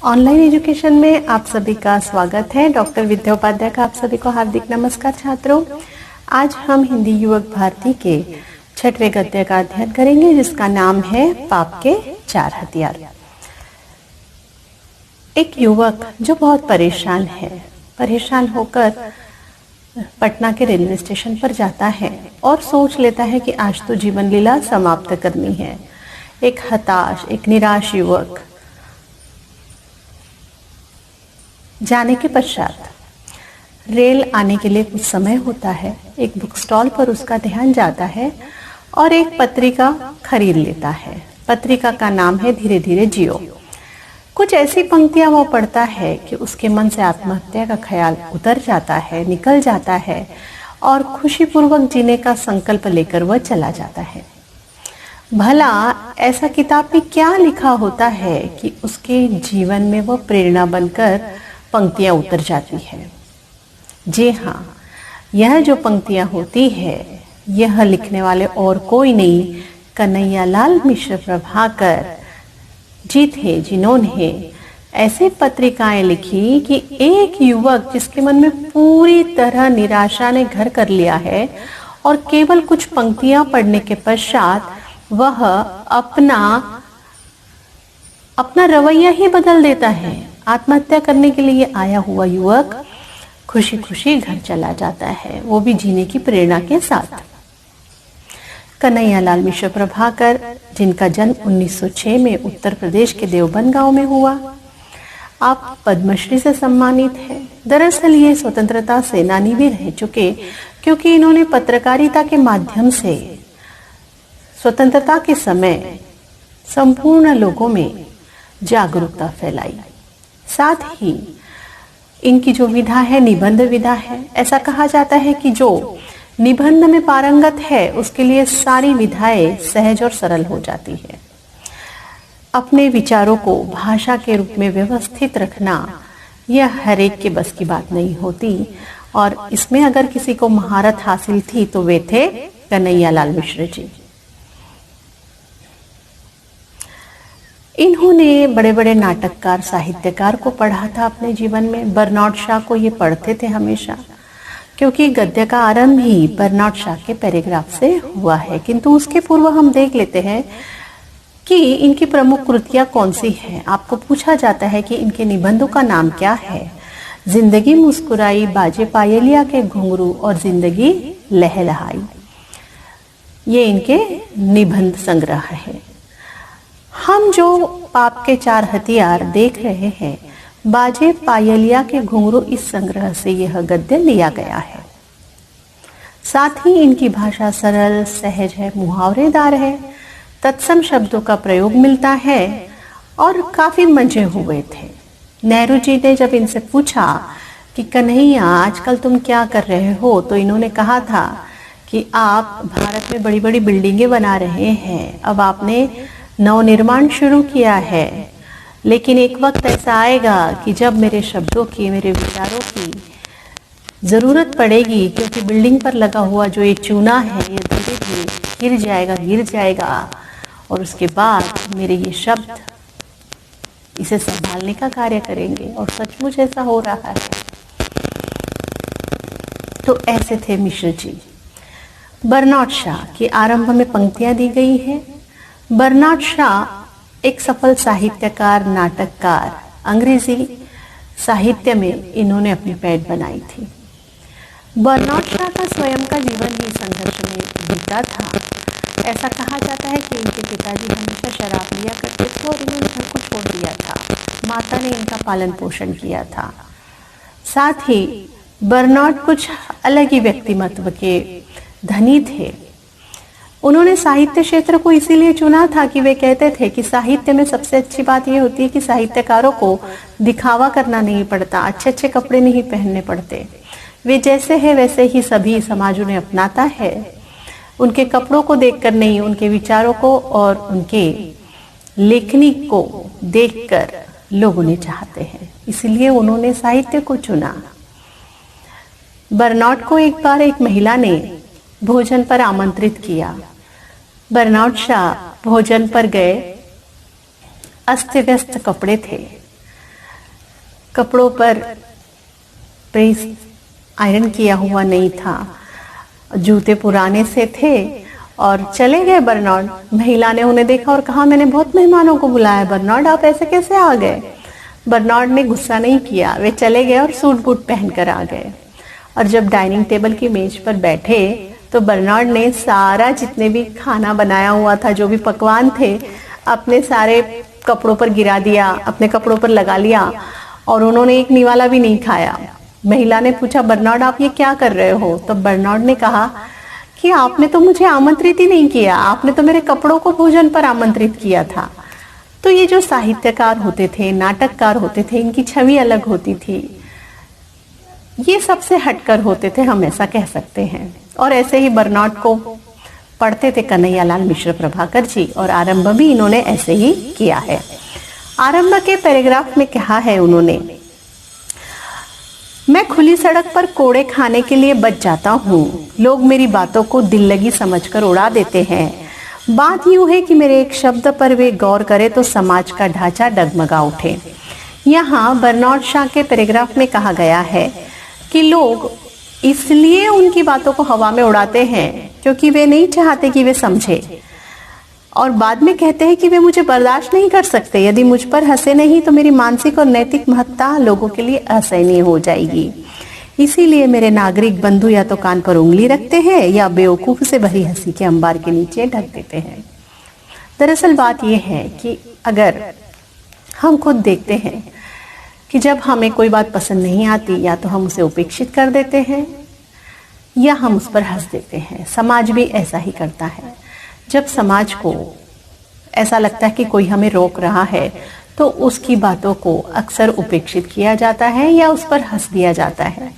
Online education में आप सभी का स्वागत है। डॉक्टर विद्या उपाध्याय का आप सभी को हार्दिक नमस्कार छात्रों। आज हम हिंदी युवक भारती के 6वें गद्य का अध्ययन करेंगे जिसका नाम है पाप के 4 हथियार। एक युवक जो बहुत परेशान होकर पटना के रेलवे स्टेशन पर जाता है और सोच लेता है कि आज तो जीवन लीला समाप्त करनी है। एक हताश, एक निराश युवक जाने के पश्चात रेल आने के लिए कुछ समय होता है। एक बुक स्टॉल पर उसका ध्यान जाता है और एक पत्रिका खरीद लेता है। पत्रिका का नाम है धीरे धीरे जियो। कुछ ऐसी पंक्तियां वो पढ़ता है कि उसके मन से आत्महत्या का ख्याल उतर जाता है, निकल जाता है और खुशीपूर्वक जीने का संकल्प लेकर वह चला जाता है। भला ऐसा किताब में क्या लिखा होता है कि उसके जीवन में वह प्रेरणा बनकर पंक्तियां उतर जाती है। जी हाँ, यह जो पंक्तियां होती है यह लिखने वाले और कोई नहीं, कन्हैयालाल मिश्र प्रभाकर जी थे, जिन्होंने ऐसे पत्रिकाएं लिखी कि एक युवक जिसके मन में पूरी तरह निराशा ने घर कर लिया है और केवल कुछ पंक्तियां पढ़ने के पश्चात वह अपना रवैया ही बदल देता है। आत्महत्या करने के लिए आया हुआ युवक खुशी खुशी घर चला जाता है, वो भी जीने की प्रेरणा के साथ। कन्हैयालाल मिश्र प्रभाकर, जिनका जन्म 1906 में उत्तर प्रदेश के देवबंद गांव में हुआ, आप पद्मश्री से सम्मानित हैं। दरअसल ये स्वतंत्रता सेनानी भी रह चुके, क्योंकि इन्होंने पत्रकारिता के माध्यम से स्वतंत्रता के समय संपूर्ण लोगों में जागरूकता फैलाई। साथ ही इनकी जो विधा है निबंध विधा है। ऐसा कहा जाता है कि जो निबंध में पारंगत है उसके लिए सारी विधाएं सहज और सरल हो जाती है। अपने विचारों को भाषा के रूप में व्यवस्थित रखना यह हर एक के बस की बात नहीं होती, और इसमें अगर किसी को महारत हासिल थी तो वे थे कन्हैयालाल मिश्र जी। इन्होंने बड़े बड़े नाटककार, साहित्यकार को पढ़ा था अपने जीवन में। बर्नार्ड शॉ को ये पढ़ते थे हमेशा, क्योंकि गद्य का आरंभ ही बर्नार्ड शॉ के पैराग्राफ से हुआ है। किंतु उसके पूर्व हम देख लेते हैं कि इनकी प्रमुख कृतियां कौन सी हैं। आपको पूछा जाता है कि इनके निबंधों का नाम क्या है। जिंदगी मुस्कुराई, बाजे पायलिया के घुंघरू और जिंदगी लहलहाई, ये इनके निबंध संग्रह है। हम जो पाप के 4 हथियार देख रहे हैं, बाजे पायलिया के घुंघरू, इस संग्रह से यह गद्य लिया गया है। साथ ही इनकी भाषा सरल, सहज है, मुहावरेदार है, तत्सम शब्दों का प्रयोग मिलता है और काफी मंजे हुए थे। नेहरू जी ने जब इनसे पूछा कि कन्हैया आजकल तुम क्या कर रहे हो, तो इन्होंने कहा था कि आप भारत में बड़ी बड़ी बिल्डिंगें बना रहे हैं, अब आपने नवनिर्माण शुरू किया है, लेकिन एक वक्त ऐसा आएगा कि जब मेरे शब्दों की, मेरे विचारों की जरूरत पड़ेगी, क्योंकि बिल्डिंग पर लगा हुआ जो ये चूना है ये धीरे धीरे गिर जाएगा और उसके बाद मेरे ये शब्द इसे संभालने का कार्य करेंगे। और सचमुच ऐसा हो रहा है। तो ऐसे थे मिश्र जी। बर्नार्ड शॉ की आरंभ में पंक्तियां दी गई हैं। बर्नार्ड शॉ एक सफल साहित्यकार, नाटककार, अंग्रेजी साहित्य में इन्होंने अपनी पैठ बनाई थी। बर्नार्ड शॉ का स्वयं का जीवन ही संघर्ष में बीता था। ऐसा कहा जाता है कि इनके पिताजी हमेशा शराब लिया करते थे और इन्होंने घर को छोड़ दिया था। माता ने इनका पालन पोषण किया था। साथ ही बर्नार्ड कुछ अलग ही व्यक्तिमत्व के धनी थे। उन्होंने साहित्य क्षेत्र को इसीलिए चुना था कि वे कहते थे कि साहित्य में सबसे अच्छी बात यह होती है कि साहित्यकारों को दिखावा करना नहीं पड़ता, अच्छे अच्छे कपड़े नहीं पहनने पड़ते, वे जैसे हैं वैसे ही सभी समाज उन्हें अपनाता है। उनके कपड़ों को देखकर नहीं, उनके विचारों को और उनके लेखनी को देखकर लोग उन्हें चाहते हैं, इसलिए उन्होंने साहित्य को चुना। बर्नार्ड को एक बार एक महिला ने भोजन पर आमंत्रित किया। बर्नार्ड शॉ भोजन पर गए। अस्त व्यस्त कपड़े थे, कपड़ों पर प्रेस आयरन किया हुआ नहीं था, जूते पुराने से थे और चले गए बर्नार्ड। महिला ने उन्हें देखा और कहा, मैंने बहुत मेहमानों को बुलाया, बर्नार्ड आप ऐसे कैसे आ गए? बर्नार्ड ने गुस्सा नहीं किया, वे चले गए और सूट बूट पहनकर आ गए। और जब डाइनिंग टेबल की मेज पर बैठे तो बर्नार्ड ने सारा जितने भी खाना बनाया हुआ था, जो भी पकवान थे, अपने सारे कपड़ों पर गिरा दिया, अपने कपड़ों पर लगा लिया और उन्होंने एक निवाला भी नहीं खाया। महिला ने पूछा, बर्नार्ड आप ये क्या कर रहे हो? तो बर्नार्ड ने कहा कि आपने तो मुझे आमंत्रित ही नहीं किया, आपने तो मेरे कपड़ों को भोजन पर आमंत्रित किया था। तो ये जो साहित्यकार होते थे, नाटककार होते थे, इनकी छवि अलग होती थी, ये सबसे हटकर होते थे, हम ऐसा कह सकते हैं। और ऐसे ही बर्नार्ड को पढ़ते थे कन्हैयालाल मिश्र प्रभाकर जी, और आरंभ भी इन्होंने ऐसे ही किया है। आरंभ के पैराग्राफ में कहा है उन्होंने, मैं खुली सड़क पर कोड़े खाने के लिए बच जाता हूँ, लोग मेरी बातों को दिल लगी समझकर उड़ा देते हैं। बात यूं है कि मेरे एक शब्द पर वे गौर करें तो समाज का ढांचा डगमगा उठे। यहाँ बर्नार्ड शॉ के पैराग्राफ में कहा गया है कि लोग इसलिए उनकी बातों को हवा में उड़ाते हैं क्योंकि वे नहीं चाहते कि वे समझे, और बाद में कहते हैं कि वे मुझे बर्दाश्त नहीं कर सकते, यदि मुझ पर हंसे नहीं तो मेरी मानसिक और नैतिक महत्ता लोगों के लिए असहनीय हो जाएगी। इसीलिए मेरे नागरिक बंधु या तो कान पर उंगली रखते हैं या बेवकूफ से भरी हंसी के अंबार के नीचे ढक देते हैं। दरअसल बात यह है कि अगर हम खुद देखते हैं कि जब हमें कोई बात पसंद नहीं आती, या तो हम उसे उपेक्षित कर देते हैं या हम उस पर हंस देते हैं। समाज भी ऐसा ही करता है। जब समाज को ऐसा लगता है कि कोई हमें रोक रहा है तो उसकी बातों को अक्सर उपेक्षित किया जाता है या उस पर हंस दिया जाता है।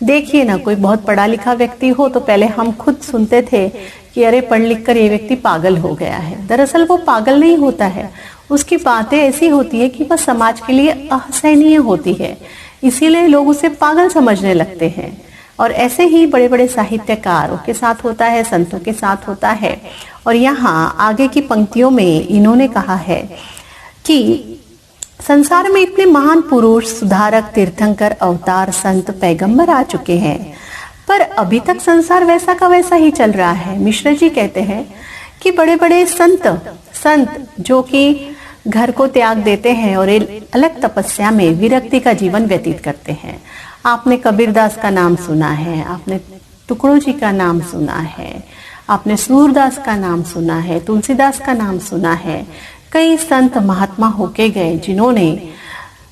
देखिए ना, कोई बहुत पढ़ा लिखा व्यक्ति हो तो पहले हम खुद सुनते थे कि अरे पढ़ लिख कर ये व्यक्ति पागल हो गया है। दरअसल वो पागल नहीं होता है, उसकी बातें ऐसी होती है कि वह समाज के लिए असहनीय होती है, इसीलिए लोग उसे पागल समझने लगते हैं। और ऐसे ही बड़े बड़े साहित्यकारों के साथ होता है, संतों के साथ होता है। और यहाँ आगे की पंक्तियों में इन्होंने कहा है कि संसार में इतने महान पुरुष, सुधारक, तीर्थंकर, अवतार, संत, पैगंबर आ चुके हैं, पर अभी तक संसार वैसा का वैसा ही चल रहा है। मिश्र जी कहते हैं कि बड़े बड़े संत जो कि घर को त्याग देते हैं और एक अलग तपस्या में विरक्ति का जीवन व्यतीत करते हैं। आपने कबीरदास का नाम सुना है, आपने टुकड़ों जी का नाम सुना है, आपने सूरदास का नाम सुना है, तुलसीदास का नाम सुना है। कई संत महात्मा होके गए जिन्होंने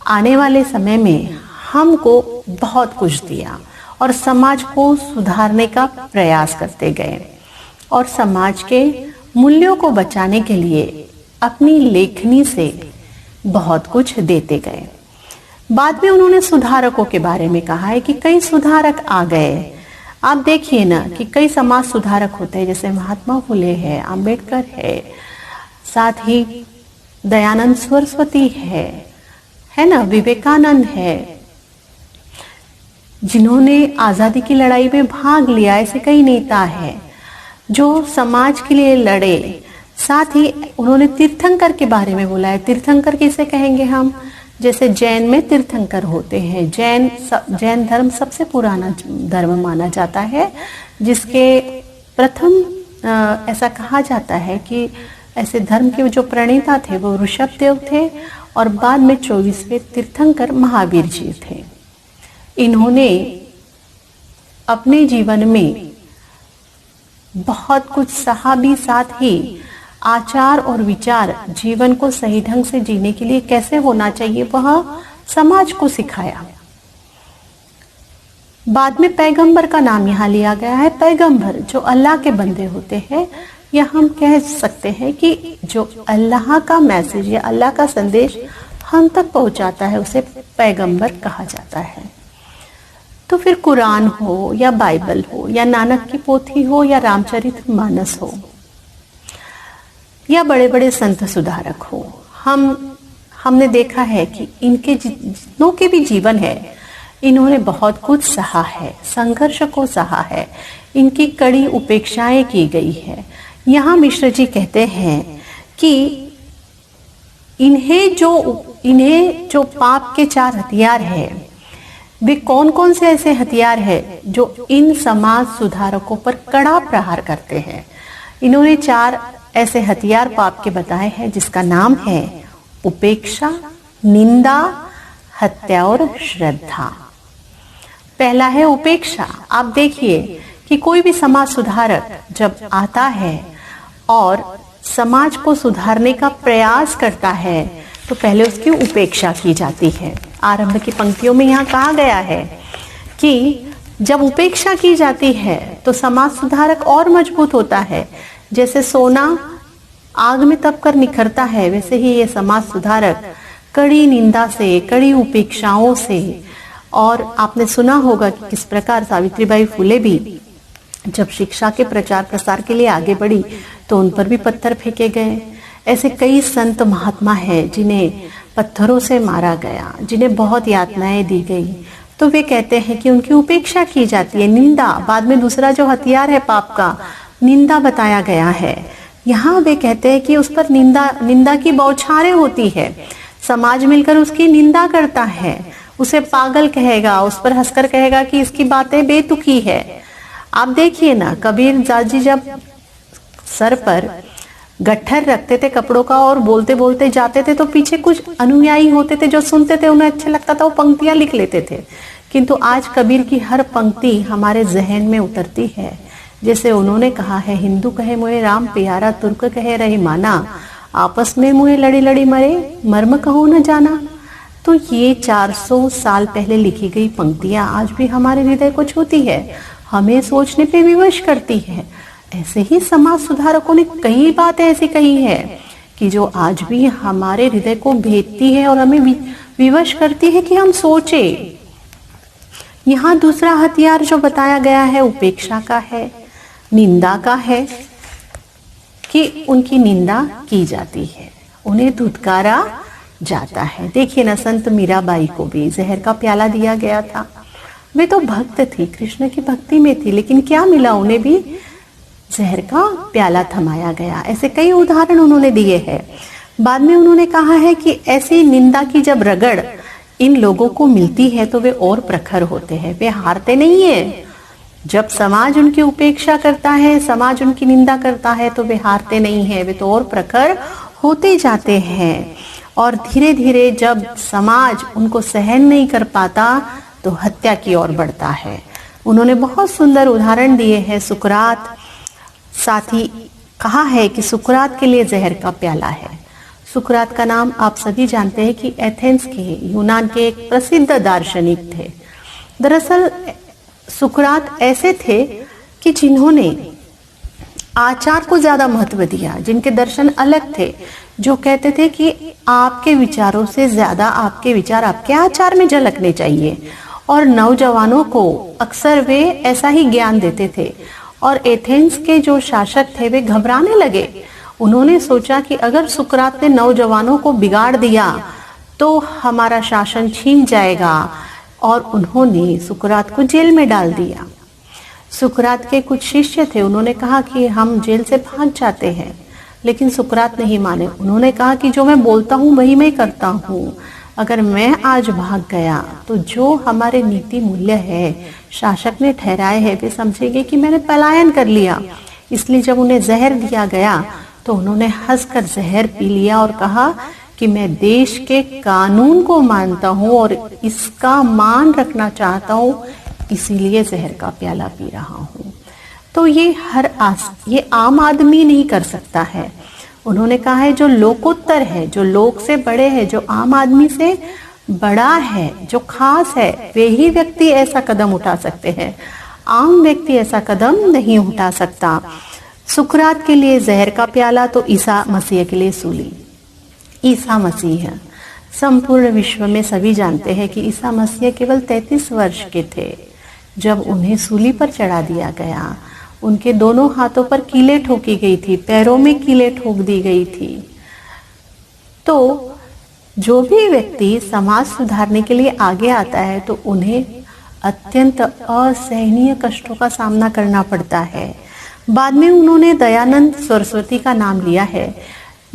आने वाले समय में हमको बहुत कुछ दिया और समाज को सुधारने का प्रयास करते गए और समाज के मूल्यों को बचाने के लिए अपनी लेखनी से बहुत कुछ देते गए। बाद में उन्होंने सुधारकों के बारे में कहा है कि कई सुधारक आ गए। आप देखिए ना कि कई समाज सुधारक होते हैं, जैसे महात्मा फुले है, अंबेडकर है, साथ ही दयानंद सरस्वती है ना, विवेकानंद है, जिन्होंने आजादी की लड़ाई में भाग लिया। ऐसे कई नेता हैं जो समाज के लिए लड़े। साथ ही उन्होंने तीर्थंकर के बारे में बोला है। तीर्थंकर किसे कहेंगे हम? जैसे जैन में तीर्थंकर होते हैं। जैन धर्म सबसे पुराना धर्म माना जाता है, जिसके प्रथम ऐसा कहा जाता है कि ऐसे धर्म के जो प्रणेता थे वो ऋषभदेव थे और बाद में 24वें तीर्थंकर महावीर जी थे। इन्होंने अपने जीवन में बहुत कुछ सहा भी, साथ ही आचार और विचार जीवन को सही ढंग से जीने के लिए कैसे होना चाहिए वह समाज को सिखाया। बाद में पैगंबर का नाम यहाँ लिया गया है। पैगंबर जो अल्लाह के बंदे होते हैं, या हम कह सकते हैं कि जो अल्लाह का मैसेज या अल्लाह का संदेश हम तक पहुंचाता है उसे पैगंबर कहा जाता है। तो फिर कुरान हो या बाइबल हो या नानक की पोथी हो या रामचरितमानस हो या बड़े बड़े संत सुधारक हो, हमने देखा है कि इनके जितनों के भी जीवन है, इन्होंने बहुत कुछ सहा है, संघर्ष को सहा है, इनकी कड़ी उपेक्षाएं की गई है। यहाँ मिश्र जी कहते हैं कि इन्हें जो पाप के 4 हथियार है, वे कौन कौन से ऐसे हथियार है जो इन समाज सुधारकों पर कड़ा प्रहार करते हैं। इन्होंने 4 ऐसे हथियार पाप के बताए हैं, जिसका नाम है उपेक्षा, निंदा, हत्या और श्रद्धा। पहला है उपेक्षा। आप देखिए कि कोई भी समाज सुधारक जब आता है और समाज को सुधारने का प्रयास करता है तो पहले उसकी उपेक्षा की जाती है। आरंभ की पंक्तियों में यहाँ कहा गया है कि जब उपेक्षा की जाती है तो समाज सुधारक और मजबूत होता है। जैसे सोना आग में तप कर निखरता है, वैसे ही ये समाज सुधारक कड़ी निंदा से, कड़ी उपेक्षाओं से, और आपने सुना होगा कि किस प्रकार सावित्रीबाई फुले भी जब शिक्षा के प्रचार प्रसार के लिए आगे बढ़ी तो उन पर भी पत्थर फेंके गए। ऐसे कई संत महात्मा हैं जिन्हें पत्थरों से मारा गया, जिन्हें बहुत यातनाएं दी गई, तो वे कहते हैं कि उनकी उपेक्षा की जाती है। निंदा, बाद में दूसरा जो हथियार है पाप का, निंदा बताया गया है। यहाँ वे कहते हैं कि उस पर निंदा की बौछारें होती है, समाज मिलकर उसकी निंदा करता है, उसे पागल कहेगा, उस पर हंसकर कहेगा कि इसकी बातें बेतुकी है। आप देखिए ना, कबीर जाजी जब सर पर गट्ठर रखते थे कपड़ों का और बोलते बोलते जाते थे तो पीछे कुछ अनुयायी होते थे जो सुनते थे, उन्हें अच्छा लगता था, वो पंक्तियां लिख लेते थे। किंतु आज कबीर की हर पंक्ति हमारे जहन में उतरती है। जैसे उन्होंने कहा है, हिंदू कहे मुझे राम प्यारा, तुर्क कहे रहे माना, आपस में मुझे लड़ी लड़ी मरे, मर्म कहो न जाना। तो ये 400 साल पहले लिखी गई पंक्तियां आज भी हमारे हृदय को छूती है, हमें सोचने पे विवश करती है। ऐसे ही समाज सुधारकों ने कई बातें ऐसी कही है कि जो आज भी हमारे हृदय को भेदती है और हमें विवश करती है कि हम सोचे। यहाँ दूसरा हथियार जो बताया गया है उपेक्षा का है, निंदा का है, कि उनकी निंदा की जाती है, उन्हें धुतकारा जाता है। देखिए ना, संत मीराबाई को भी जहर का प्याला दिया गया था। वे तो भक्त थी, कृष्ण की भक्ति में थी, लेकिन क्या मिला, उन्हें भी जहर का प्याला थमाया गया। ऐसे कई उदाहरण उन्होंने दिए हैं। बाद में उन्होंने कहा है कि ऐसी निंदा की जब रगड़ इन लोगों को मिलती है तो वे और प्रखर होते हैं, वे हारते नहीं है। जब समाज उनकी उपेक्षा करता है, समाज उनकी निंदा करता है तो वे हारते नहीं है, वे तो और प्रखर होते जाते हैं। और धीरे धीरे जब समाज उनको सहन नहीं कर पाता तो हत्या की ओर बढ़ता है। उन्होंने बहुत सुंदर उदाहरण दिए हैं। सुकरात, साथ ही कहा है कि सुकरात के लिए जहर का प्याला है। सुकरात का नाम आप सभी जानते हैं कि एथेंस के, यूनान के एक प्रसिद्ध दार्शनिक थे। दरअसल सुकरात ऐसे थे कि जिन्होंने आचार को ज्यादा महत्व दिया, जिनके दर्शन अलग थे, जो कहते थे कि आपके विचारों से ज्यादा आपके विचार आपके आचार में झलकने चाहिए। और नौजवानों को अक्सर वे ऐसा ही ज्ञान देते थे। और एथेंस के जो शासक थे वे घबराने लगे। उन्होंने सोचा कि अगर सुकरात ने नौजवानों को बिगाड़ दिया तो हमारा शासन छीन जाएगा, और उन्होंने सुकरात को जेल में डाल दिया। सुकरात के कुछ शिष्य थे, उन्होंने कहा कि हम जेल से भाग जाते हैं, लेकिन सुकरात नहीं माने। उन्होंने कहा कि जो मैं बोलता हूँ वही मैं करता हूँ, अगर मैं आज भाग गया तो जो हमारे नीति मूल्य है शासक ने ठहराए हैं वे समझेंगे कि मैंने पलायन कर लिया। इसलिए जब उन्हें जहर दिया गया तो उन्होंने हंसकर जहर पी लिया और कहा कि मैं देश के कानून को मानता हूँ और इसका मान रखना चाहता हूँ, इसीलिए जहर का प्याला पी रहा हूँ। तो ये ये आम आदमी नहीं कर सकता है। उन्होंने कहा है जो लोकोत्तर है, जो लोक से बड़े है, जो आम आदमी से बड़ा है, जो खास है, वे ही व्यक्ति ऐसा कदम उठा सकते हैं। आम व्यक्ति ऐसा कदम नहीं उठा सकता। सुकरात के लिए जहर का प्याला तो ईसा मसीह के लिए सूली। ईसा मसीह, संपूर्ण विश्व में सभी जानते हैं कि ईसा मसीह केवल 33 वर्ष के थे जब उन्हें सूली पर चढ़ा दिया गया। उनके दोनों हाथों पर कीलें ठोकी गई थी, पैरों में कीलें ठोक दी गई थी। तो जो भी व्यक्ति समाज सुधारने के लिए आगे आता है तो उन्हें अत्यंत असहनीय कष्टों का सामना करना पड़ता है। बाद में उन्होंने दयानंद सरस्वती का नाम लिया है।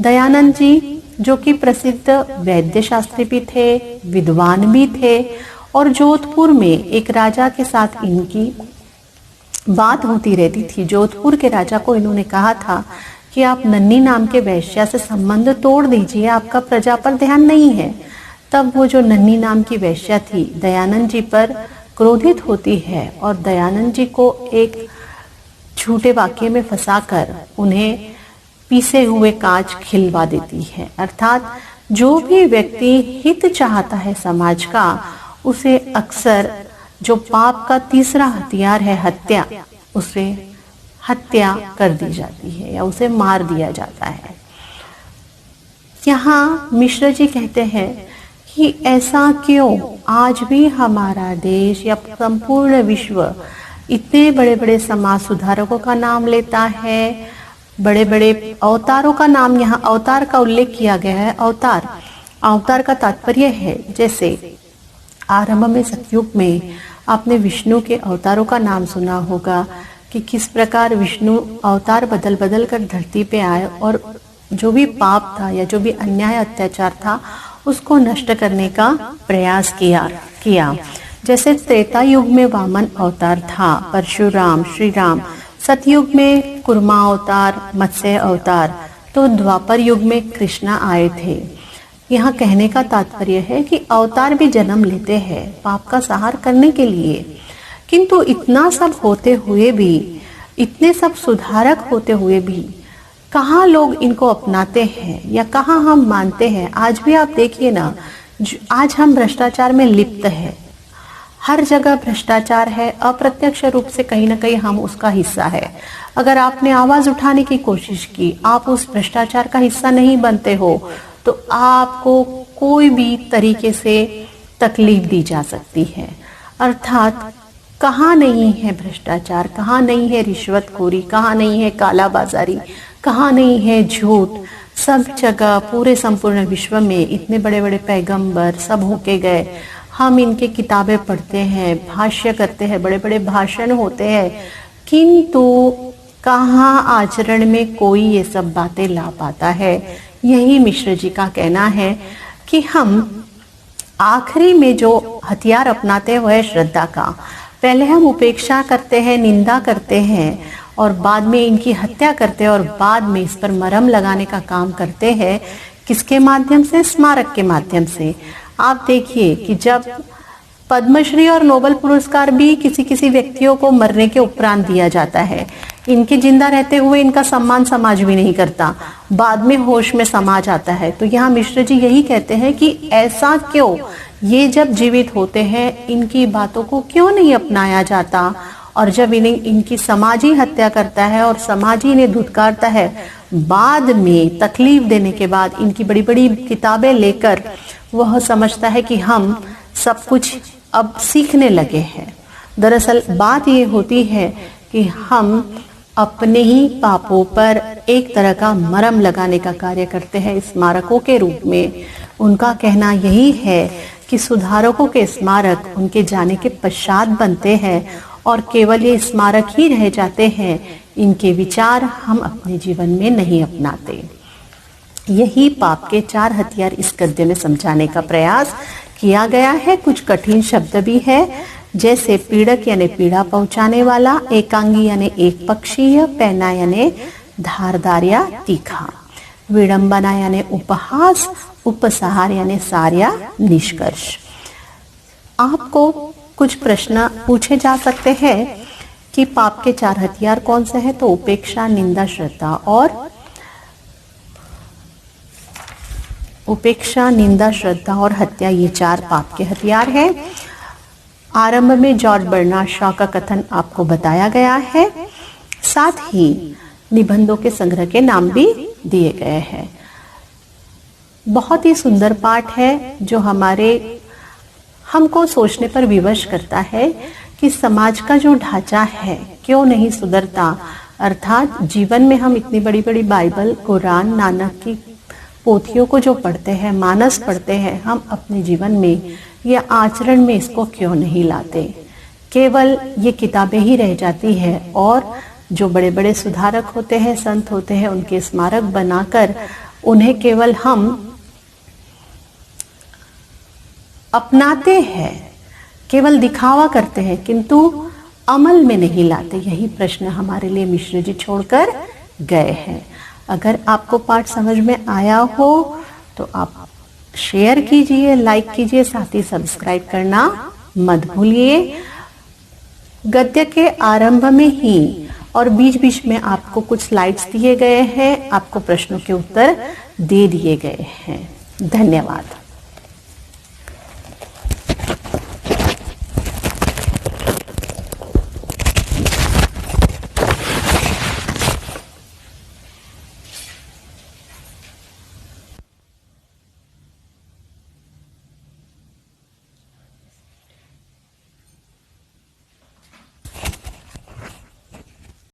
दयानंद जी जो कि प्रसिद्ध वैद्य शास्त्री भी थे, विद्वान भी थे, और जोधपुर में एक राजा के साथ इनकी बात होती रहती थी। जोधपुर के राजा को इन्होंने कहा था कि आप नन्ही नाम के वैश्या से संबंध तोड़ दीजिए, आपका प्रजा पर ध्यान नहीं है। तब वो जो नन्ही नाम की वैश्या थी दयानंद जी पर क्रोधित होती है और दयानंद जी को एक झूठे वाक्य में फंसाकर उन्हें पीसे हुए कांच खिलवा देती है। अर्थात जो भी व्यक्ति हित चाहता है समाज का, उसे अक्सर जो पाप का तीसरा हथियार है हत्या, उसे हत्या कर दी जाती है या उसे मार दिया जाता है। यहाँ मिश्र जी कहते हैं कि ऐसा क्यों आज भी हमारा देश या संपूर्ण विश्व इतने बड़े बड़े समाज सुधारकों का नाम लेता है, बड़े बड़े अवतारों का नाम, यहाँ अवतार का उल्लेख किया गया है। अवतार का तात्पर्य है, जैसे आरंभ में सतयुग में आपने विष्णु के अवतारों का नाम सुना होगा कि किस प्रकार विष्णु अवतार बदल बदल कर धरती पे आए और जो भी पाप था या जो भी अन्याय अत्याचार था उसको नष्ट करने का प्रयास किया। जैसे त्रेता युग में वामन अवतार था, परशुराम, श्री राम, सतयुग में कुर्मा अवतार, मत्स्य अवतार, तो द्वापर युग में कृष्णा आए थे। यहाँ कहने का तात्पर्य है कि अवतार भी जन्म लेते हैं पाप का संहार करने के लिए, किंतु इतना सब होते हुए भी, इतने सब सुधारक होते हुए भी कहाँ लोग इनको अपनाते हैं या कहाँ हम मानते हैं। आज भी आप देखिए ना, आज हम भ्रष्टाचार में लिप्त है, हर जगह भ्रष्टाचार है, अप्रत्यक्ष रूप से कहीं ना कहीं हम उसका हिस्सा है। अगर आपने आवाज उठाने की कोशिश की, आप उस भ्रष्टाचार का हिस्सा नहीं बनते हो, तो आपको कोई भी तरीके से तकलीफ दी जा सकती है। अर्थात कहाँ नहीं है भ्रष्टाचार, कहाँ नहीं है रिश्वतखोरी, कहाँ नहीं है कालाबाजारी, कहाँ नहीं है झूठ, सब जगह पूरे संपूर्ण विश्व में इतने बड़े बड़े पैगंबर सब होके गए। हम इनके किताबें पढ़ते हैं, भाष्य करते हैं, बड़े बड़े भाषण होते हैं, किंतु कहाँ आचरण में कोई ये सब बातें ला पाता है। यही मिश्र जी का कहना है कि हम आखिरी में जो हथियार अपनाते हुए श्रद्धा का, पहले हम उपेक्षा करते हैं, निंदा करते हैं और बाद में इनकी हत्या करते हैं और बाद में इस पर मरहम लगाने का काम करते हैं। किसके माध्यम से? स्मारक के माध्यम से। आप देखिए कि जब पद्मश्री और नोबेल पुरस्कार भी किसी किसी व्यक्तियों को मरने के उपरांत दिया जाता है, इनके जिंदा रहते हुए इनका सम्मान समाज भी नहीं करता, बाद में होश में समाज आता है। तो यहाँ मिश्र जी यही कहते हैं कि ऐसा क्यों, ये जब जीवित होते हैं इनकी बातों को क्यों नहीं अपनाया जाता, और जब इनकी समाज ही हत्या करता है और समाज ही इन्हें धुतकारता है, बाद में तकलीफ देने के बाद इनकी बड़ी बड़ी किताबें लेकर वह समझता है कि हम सब कुछ अब सीखने लगे हैं। दरअसल बात ये होती है कि हम अपने ही पापों पर एक तरह का मरहम लगाने का कार्य करते हैं स्मारकों के रूप में। उनका कहना यही है कि सुधारकों के स्मारक उनके जाने के पश्चात बनते हैं और केवल ये स्मारक ही रह जाते हैं, इनके विचार हम अपने जीवन में नहीं अपनाते। यही पाप के 4 हथियार इस गद्य में समझाने का प्रयास किया गया है। कुछ कठिन शब्द भी है, जैसे पीड़क यानी पीड़ा पहुंचाने वाला, एकांगी यानी एक पक्षीय, पैना यानी धारदार या तीखा, विडंबना यानी उपहास, उपसंहार यानी सार या निष्कर्ष। आपको कुछ प्रश्न पूछे जा सकते हैं कि पाप के 4 हथियार कौन से हैं, तो उपेक्षा, निंदा, श्रद्धा और हत्या, ये 4 पाप के हथियार हैं। आरंभ में जॉर्ज बर्नार्ड शॉ का कथन आपको बताया गया है, साथ ही निबंधों के संग्रह के नाम भी दिए गए हैं। बहुत ही सुंदर पाठ है जो हमको सोचने पर विवश करता है कि समाज का जो ढांचा है क्यों नहीं सुधरता। अर्थात जीवन में हम इतनी बड़ी बड़ी बाइबल, कुरान, नानक की पोथियों को जो पढ़ते हैं, मानस पढ़ते हैं, हम अपने जीवन में या आचरण में इसको क्यों नहीं लाते। केवल ये किताबें ही रह जाती है और जो बड़े बड़े सुधारक होते हैं, संत होते हैं, उनके स्मारक बनाकर उन्हें केवल हम अपनाते हैं, केवल दिखावा करते हैं, किंतु अमल में नहीं लाते। यही प्रश्न हमारे लिए मिश्र जी छोड़कर गए हैं। अगर आपको पाठ समझ में आया हो तो आप शेयर कीजिए, लाइक कीजिए, साथ ही सब्सक्राइब करना मत भूलिए। गद्य के आरंभ में ही और बीच बीच में आपको कुछ स्लाइड्स दिए गए हैं, आपको प्रश्नों के उत्तर दे दिए गए हैं। धन्यवाद।